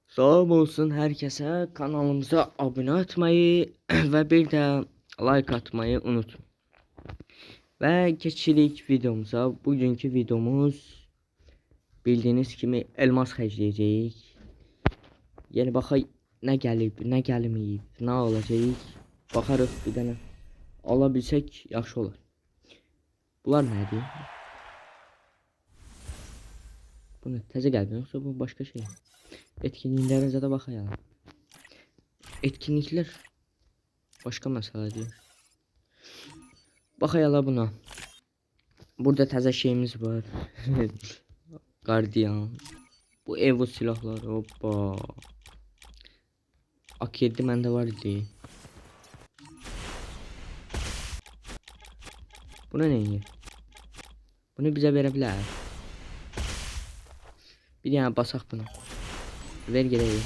Salam olsun herkese, kanalımıza abone etmeyi ve bir de like atmayı unutmayın. Ve geçirik videomuza. Bugünkü videomuz bildiğiniz kimi elmas xərcləyəcəyik. Yəni baxay nə gəlib, nə gəlməyib, nə olacaq. Baxarıq bir dənə ala bilsək yaxşı olar. Bunlar nədir? Bu nə? Təzə gəldi yoxsa bu başqa şey? Etkinliklərə də baxayalım. Etkinliklər başqa məsələdir. Baxayala buna. Burada təzə şeyimiz var. Gardiyan. Bu Evo silahları. Hoppa. AK7 məndə var idi. Buna neyini? Bunu bizə verə bilər. Bir yana basaq bunu. Ver gələk.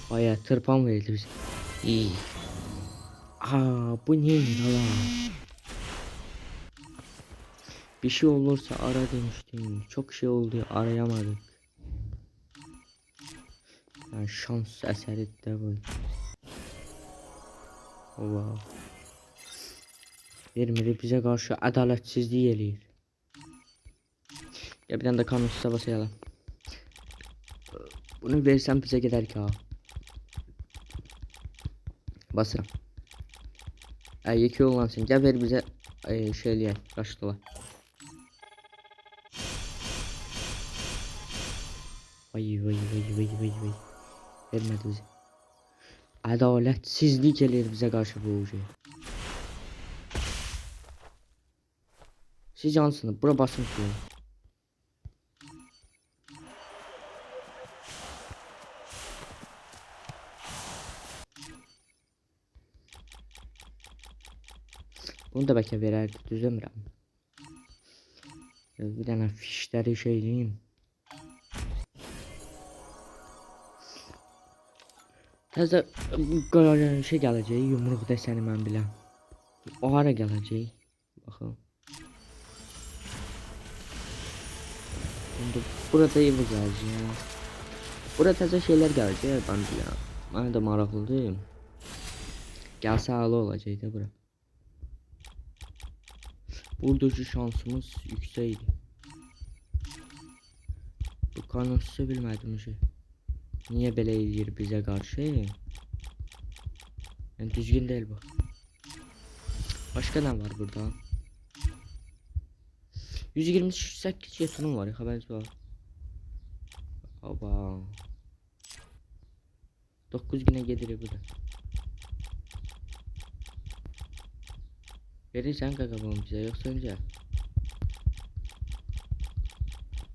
Aya tırpan verildi bizə. İyi. Bu neydi lan? Bir şey olursa ara demiştim. Çok şey oldu, arayamadık. Yani şans eseri de bu. Wow. Vermedi bize karşı adaletsizliği eləyir. Ya bir tane de kanunsuz basayalım. Bunu versem bize gider ki ha. Basırım. Yeki olansın. Gel ver bize şey eləyək. Qaçdılar. Vay. Vermedi bize. Adaletsizlik eləyir bize karşı bu şey. Siz cansınız. Bura basın ki. Bunu da bəlkə verərdi, düzəmirəm. Bir dənə fişləri şey eləyim. Təzə şey gələcək, yumruq desəni mən biləm. O hara gələcək? Baxın. İndi burada evi gələcək. Burada təzə şeylər gələcək, mən biləm. Mənə də maraqlıdır. Gəlsə halı olacaq da bura. Buradaki şansımız yüksekdi. Bu kanunsuz bilmədim şey. Niye belə eləyir bizə qarşı? Yani düzgün değil bu. Başka ne var burada? 128 jetonum var, haberiniz var. Oba. 9 güne gelir bu da. Verirsen kakabım bize, yoksa önce.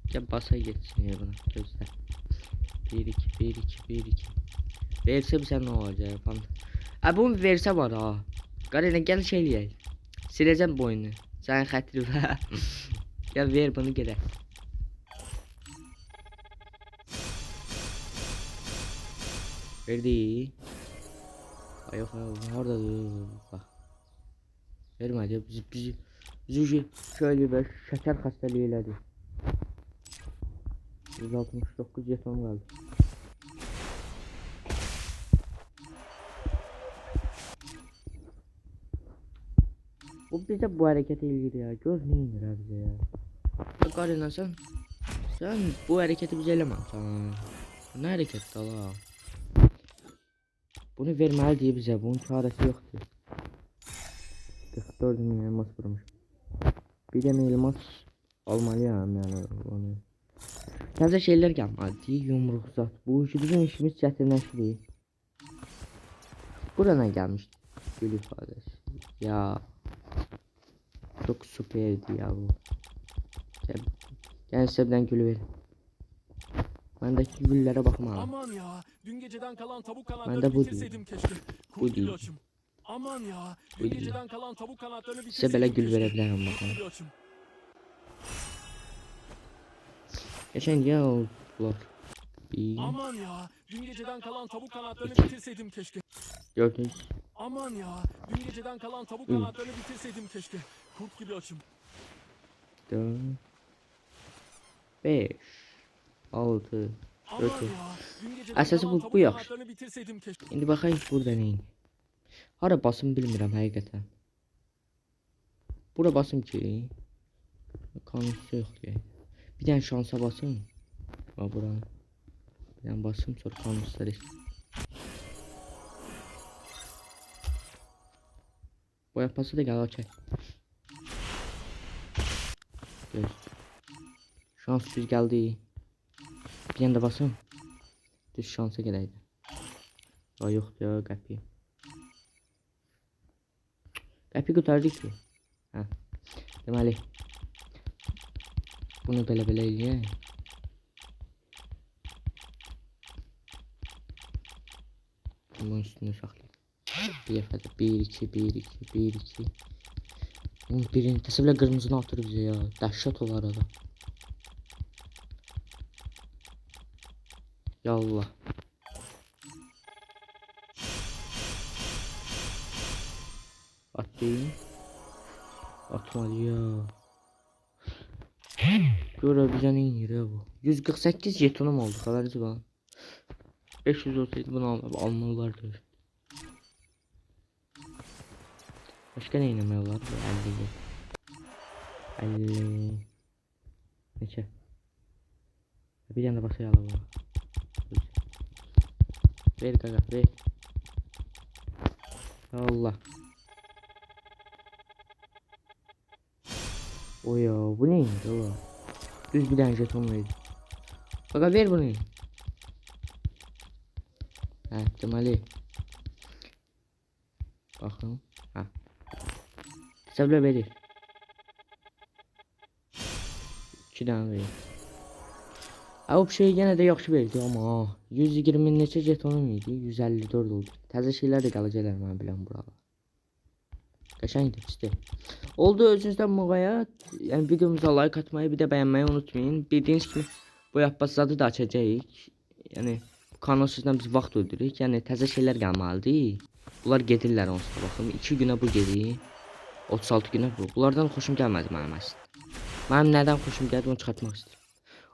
Gel basa geçsin ya buna, gözler. 1-2. Verse bize ne olacak yapalım. Bunu verse var ha. Qarina gel şey eləyək. Siləcəm bu oyunu. Sənin xətri var. Gel ver bunu gedək. Verdi. Ay yok orada bak. Vermedi bizi şöyle bir şeker hastalığı elədi. 169 jeton kaldı. Bu bize bu hareket ilgili ya. Gör ne indir bize ya. Qarina sen bu hareketi bize elemem sana. Bu ne hareket la? Bunu verməli diye bize. Bunun çaresi yoktu. 44 bin elmas vurmuş. Bir de elmas almalıyım yani onu. Təzə şeyler gəlmədi. Yumruq zat. Bu bizim işimiz çətinləşir. Burana gelmiş. Gül ifadesi. Ya. Çok süperdi ya bu. Gel sebden gülü ver. Bendeki güllere bakma. Aman ya, dün geceden kalan tavuk Ben de kanatlarını bu bitirseydim keşke. Bu Kurt gibi değil. açım. Aman ya, Bu dün değil. geceden kalan tavuk kanatlarını Size bitirseydim böyle gül keşke. verebilirim Kurt bakalım. gibi açım. Geçen ya oldular. Aman ya, dün geceden kalan tavuk kanatlarını İki. bitirseydim keşke. Gördünüz. Aman ya, dün geceden kalan tavuk kanatlarını bitirseydim keşke. Kurt gibi açım. 4 5 6. Aman Dört. ya. Dün geceden Əsası kalan bu tavuk yaxşı. kanatlarını bitirseydim keşke. İndi baxayım burada nə? Hara basım bilmirəm həqiqətən. Bura basım ki. Kanısı yox ki. Bir dənə şansa basım. Ha bura. Bir dənə basım sonra kanusları. Bu yapması da gəl okey. Göz. Şans düz gəldi. Bir dənə də basım. Düz şansa gələydi. Ha yoxdur ya qəpi. Qəpi qurtardı ki. Hə. Deməli. Bunu belə eləyək. Bunun üstünü saxlayaq. Bir dəfədə 1 2 1 2 1 2. Bunun birini təsəvvürlə qırmızını atır bizə ya. Dəhşət olar adam. Ya Allah. Atayım. Atmadı ya. Görə bizə nə inir ya bu? 148 jetonum oldu. Xəbəriniz var. 500 olsaydı bunu almalılardı. Başka ne inanmıyor var? 50. 50. Neçə? Bir yana basayalım. Ver qaqa, ver. Allah. O ya, bu neymiş ola? Düz bir dənə jeton verdi. Qaqa ver bunu. Hə, deməli. Baxın. Hə. Təsəvvürlə verir. 2 dənə verir. Ha, o şey yenə də yaxşı verdi amma 120 neçə jetonum idi? 154 oldu. Təzə şeylər də qalacaqlar mən bilən buralar. Qəşəngdir, pisdir. Oldu, özünüzdən müğayət. Yəni videomuza like atmayı, bir də bəyənməyi unutmayın. Bildiyiniz kimi bu yapbaz zadı da açacağıq. Yəni kanal sizdən biz vaxt öldürürük. Yəni təzə şeylər gəlməlidir. Bunlar gedirlər onsuz da baxın. 2 günə bu gedir. 36 günə bu. Bunlardan xoşum gəlmədi mənim əslində. Mənim nədən xoşum gəldi onu çıxartmaq istəyirəm.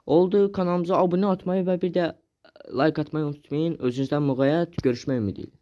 Oldu, kanalımıza abunə atmayı və bir də like atmayı unutmayın. Özünüzdən müğayət, görüşmək ümidi ilə.